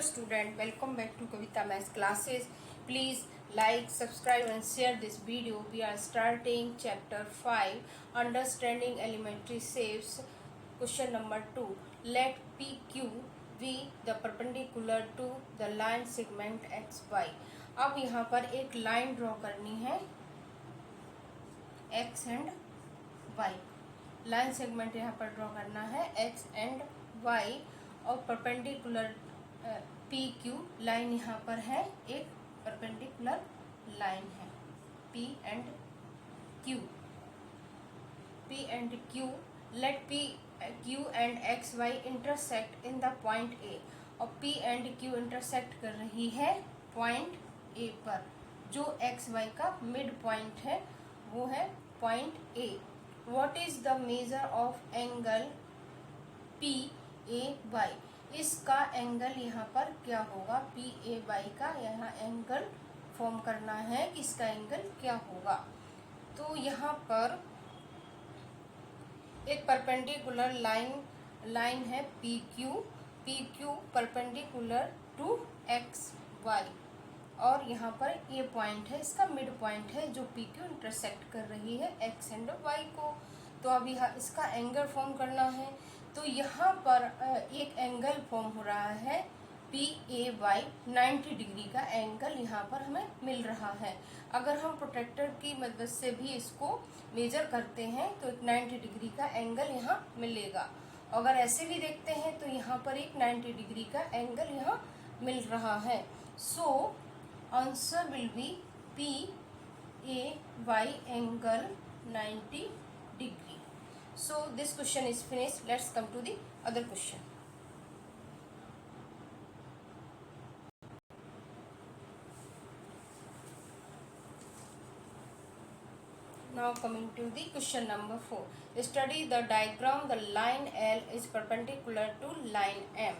student, welcome back to Kavita Maths classes. Please like, subscribe and share this video. We are starting chapter 5, understanding elementary shapes. Question number 2. Let PQ be the perpendicular to the line segment XY. अब यहाँ पर एक line draw करनी है X and Y. Line segment यहाँ पर draw करना है X एंड Y और परपेंडिकुलर PQ लाइन यहाँ पर है, एक परपेंडिकुलर लाइन है P and Q. Let PQ and XY intersect in the point A. और P एंड Q इंटरसेक्ट कर रही है पॉइंट A पर. जो XY का मिड पॉइंट है वो है point A. What is the measure of angle PAY. इसका एंगल यहाँ पर क्या होगा, PAY का यहाँ एंगल फॉर्म करना है कि इसका एंगल क्या होगा. तो यहाँ पर एक परपेंडिकुलर लाइन है PQ परपेंडिकुलर टू XY और यहाँ पर ये पॉइंट है, इसका मिड पॉइंट है जो PQ इंटरसेक्ट कर रही है X एंड Y को. तो अब यहाँ इसका एंगल फॉर्म करना है. तो यहाँ पर एक एंगल फॉर्म हो रहा है PAY 90 डिग्री का एंगल यहाँ पर हमें मिल रहा है. अगर हम प्रोट्रैक्टर की मदद से भी इसको मेजर करते हैं तो एक 90 डिग्री का एंगल यहाँ मिलेगा. अगर ऐसे भी देखते हैं तो यहाँ पर एक 90 डिग्री का एंगल यहाँ मिल रहा है. So answer will B PAY angle 90 degree. So this question is finished. Let's come to the other question. Now coming to the question number 4. Study the diagram. The line L is perpendicular to line M.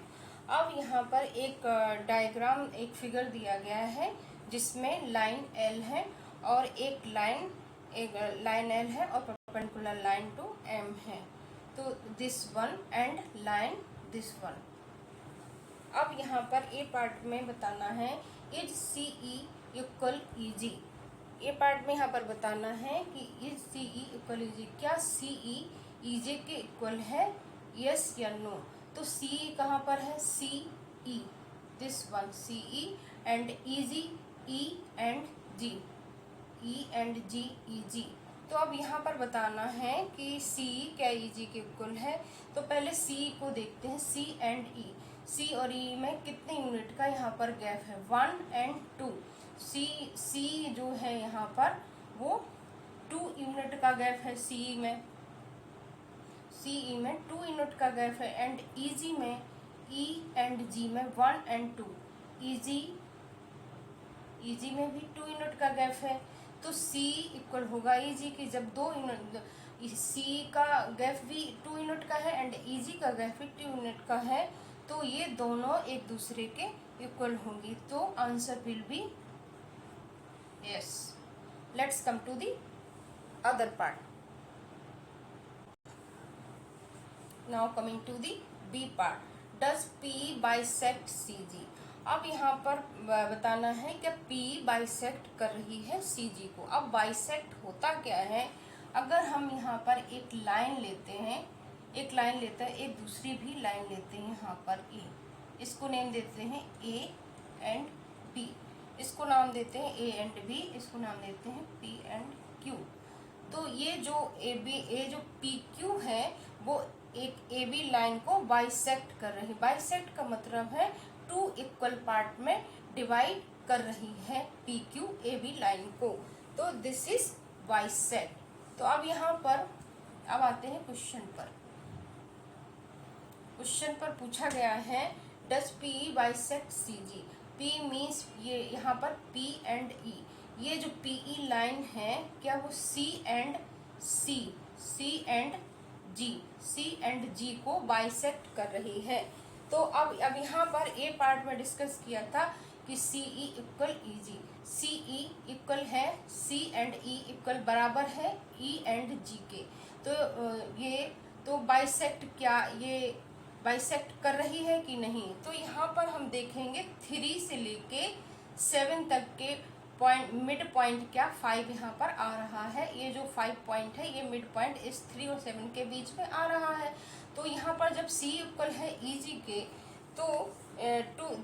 अब यहाँ पर एक diagram, एक figure दिया गया है जिसमें line L है और एक लाइन L है और परपेंडिकुलर लाइन टू M है. तो this one and line this one. अब यहाँ पर ए पार्ट में बताना है इज CE इक्वल EG. ये पार्ट में यहाँ पर बताना है कि इज CE इक्वल EG. क्या CE EG के इक्वल है, यस या नो. तो CE कहाँ पर है, CE this one CE and EG E and G EG. तो अब यहाँ पर बताना है कि CE क्या EG के इक्वल है. तो पहले CE को देखते हैं, C एंड E. C और E में कितने यूनिट का यहाँ पर गैप है, 1 एंड 2. C जो है यहाँ पर वो 2 यूनिट का गैप है. CE में 2 यूनिट का गैप है एंड EG में E एंड G में 1 एंड 2. EG में भी 2 यूनिट का गैप है. तो C इक्वल होगा EG की. जब 2 यूनिट, C का गैप भी 2 यूनिट का है एंड EG का गैप भी 2 यूनिट का है, तो ये दोनों एक दूसरे के इक्वल होंगी. तो answer will be yes. Let's come to the other part. Now coming to the B part. Does P bisect CG. अब यहाँ पर बताना है कि P बाइसेक्ट कर रही है CG को. अब बाइसेक्ट होता क्या है, अगर हम यहाँ पर एक लाइन लेते हैं, एक दूसरी भी लाइन लेते हैं यहाँ पर A. इसको नेम देते हैं A एंड B. इसको नाम देते हैं A एंड B. इसको नाम देते हैं P एंड Q. तो ये जो PQ है वो एक AB लाइन को बाइसेक्ट कर रही है. बाइसेक्ट का मतलब है 2 इक्वल पार्ट में डिवाइड कर रही है PQ AB लाइन को. तो दिस इज बाइसेक्ट. तो अब यहाँ पर अब आते हैं क्वेश्चन पर. क्वेश्चन पर पूछा गया है does PE bisect CG. P means ये यहाँ पर P एंड E. ये जो PE लाइन है क्या वो C एंड G को बाइसेक्ट कर रही है. तो अब यहाँ पर ए पार्ट में डिस्कस किया था कि CE equal EG. CE equal है C एंड E इक्वल बराबर है E एंड G के. तो ये तो बाइसेक्ट क्या, ये बाइसेक्ट कर रही है कि नहीं। तो यहाँ पर हम देखेंगे 3 से लेके 7 तक के पॉइंट, मिड पॉइंट क्या 5 यहाँ पर आ रहा है। ये जो 5 पॉइंट है ये मिड पॉइंट इस 3 और 7 के बीच में आ रहा है। तो यहाँ पर जब C इक्वल है EG के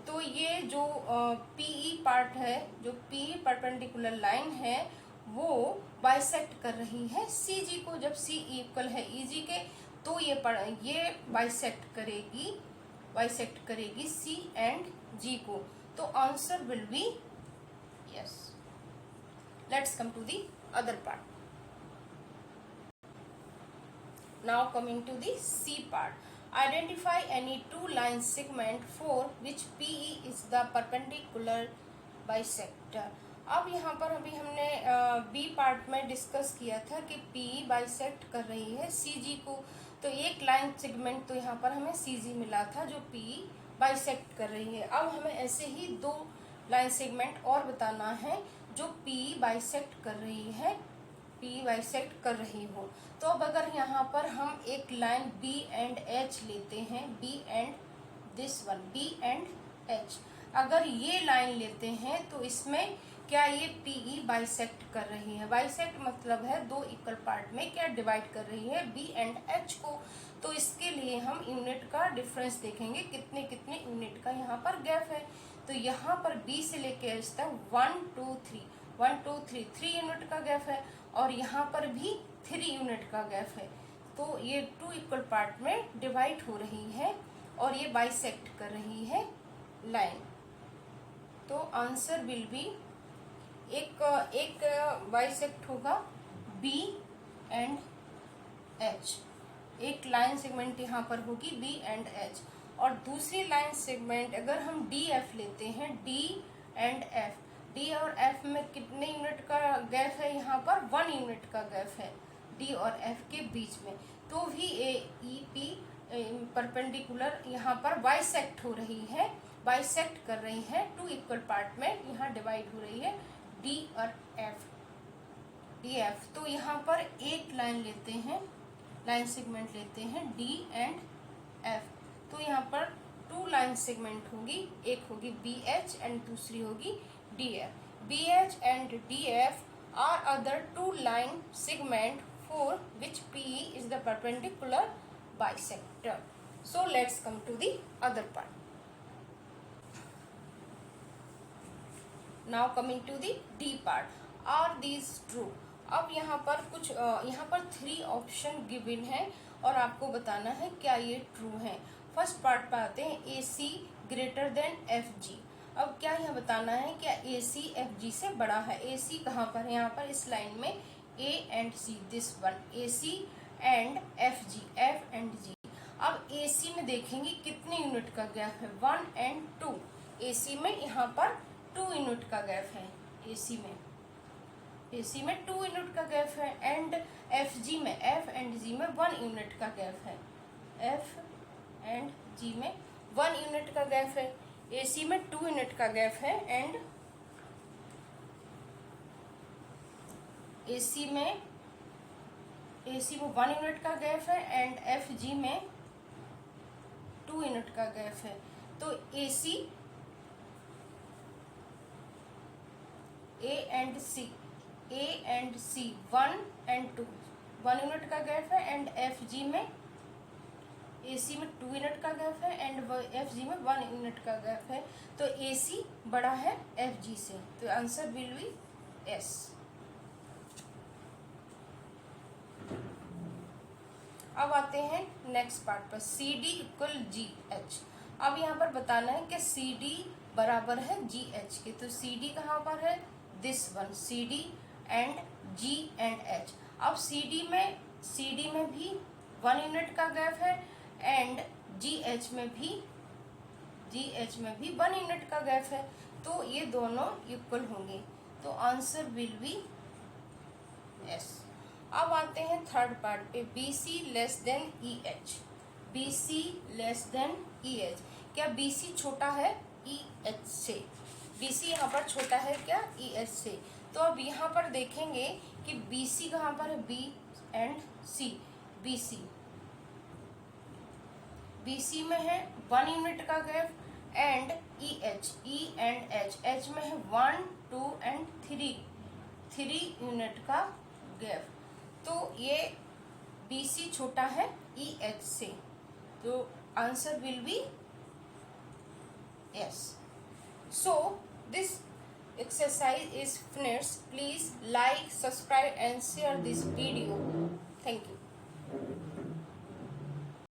तो ये जो PE पार्ट है, जो PE परपेंडिकुलर लाइन है वो बाइसेक्ट कर रही है CG को। जब C इक्वल है EG के तो ये बाइसेक्ट करेगी C एंड G को। तो answer will be yes. Let's come to the other part. Now coming to the C part. Identify any two line segment for which PE is the perpendicular bisector। अब यहाँ पर अभी हमने B part में discuss किया था कि PE bisect कर रही है CG को। तो एक लाइन सेगमेंट तो यहाँ पर हमें CG मिला था जो PE बाइसेक्ट कर रही है। अब हमें ऐसे ही 2 लाइन सेगमेंट और बताना है जो PE बाइसेक्ट कर रही है, PE बाइसेक्ट कर रही हो। तो अब अगर यहाँ पर हम एक लाइन B एंड H लेते हैं, B and this one B and H, अगर ये लाइन लेते हैं तो इसमें क्या ये PE बाइसेक्ट कर रही है। बाइसेक्ट मतलब है 2 इक्वल पार्ट में क्या डिवाइड कर रही है B एंड H को। तो इसके लिए हम यूनिट का डिफरेंस देखेंगे, कितने कितने यूनिट का यहाँ पर गैप है। तो यहाँ पर B से लेके H तक 1 2 3 3 यूनिट का गैप है और यहाँ पर भी 3 यूनिट का गैप है। तो ये 2 इक्वल पार्ट में डिवाइड हो रही है और ये बाइसेक्ट कर रही है लाइन। तो आंसर विल बी एक बाइसेक्ट होगा B एंड H, एक लाइन सेगमेंट यहाँ पर होगी B एंड H। और दूसरी लाइन सेगमेंट अगर हम DF लेते हैं, D एंड F, D और F में कितने यूनिट का गैप है, यहाँ पर 1 यूनिट का गैप है D और F के बीच में। तो भी EP परपेंडिकुलर यहाँ पर बाइसेक्ट हो रही है, बाइसेक्ट कर रही है 2 इक्वल पार्ट में, यहाँ डिवाइड हो रही है D और DF। तो यहाँ पर एक लाइन लेते हैं, लाइन सेगमेंट लेते हैं D एंड F। तो यहाँ पर 2 लाइन सेगमेंट होगी, एक होगी BH एंड दूसरी होगी DF। BH and DF are other 2 line segment for which PE is the perpendicular bisector। So let's come to the other part। Now coming to the D part। Are these true? अब यहाँ पर कुछ यहाँ पर 3 option given है और आपको बताना है क्या ये ट्रू है। फर्स्ट पार्ट पर आते हैं AC ग्रेटर देन FG। अब क्या यह बताना है क्या AC FG से बड़ा है। AC कहाँ पर है, यहाँ पर इस लाइन में A and C, this one AC and FG, F and G। अब AC में देखेंगे कितने यूनिट का गैप है, 1 एंड 2। AC में यहाँ पर 2 यूनिट का गैप है, AC में 2 यूनिट का गैप है। एंड FG में, F एंड G में 1 यूनिट का गैप है, F एंड G में 1 यूनिट का गैप है। AC में 2 यूनिट का गैप है एंड AC में 1 यूनिट का गैप है एंड FG में 2 यूनिट का गैप है। तो AC A and C 1 and 2 1 unit का गैप है एंड FG में AC में 2 यूनिट का गैप है एंड FG में 1 यूनिट का गैप है। तो AC बड़ा है FG से, तो आंसर विल बी S। अब आते हैं नेक्स्ट पार्ट पर, CD इक्वल GH। अब यहाँ पर बताना है कि CD बराबर है GH के। तो CD कहाँ पर है, this one CD and G and H। अब CD में भी 1 यूनिट का गैप है एंड GH में भी 1 यूनिट का गैप है। तो ये दोनों इक्वल होंगे, तो आंसर विल बी S। अब आते हैं थर्ड पार्ट पे, BC less than EH। BC less than EH, क्या BC छोटा है EH से। BC यहाँ पर छोटा है क्या EH से। तो अब यहाँ पर देखेंगे कि BC कहाँ पर है, B एंड C। BC में है 1 यूनिट का gap, and EH, E and H में है 1, 2 एंड 3 यूनिट का गैप। तो ये BC छोटा है EH से, तो answer will B yes. So this exercise is finished. Please like, subscribe and share this video. Thank you.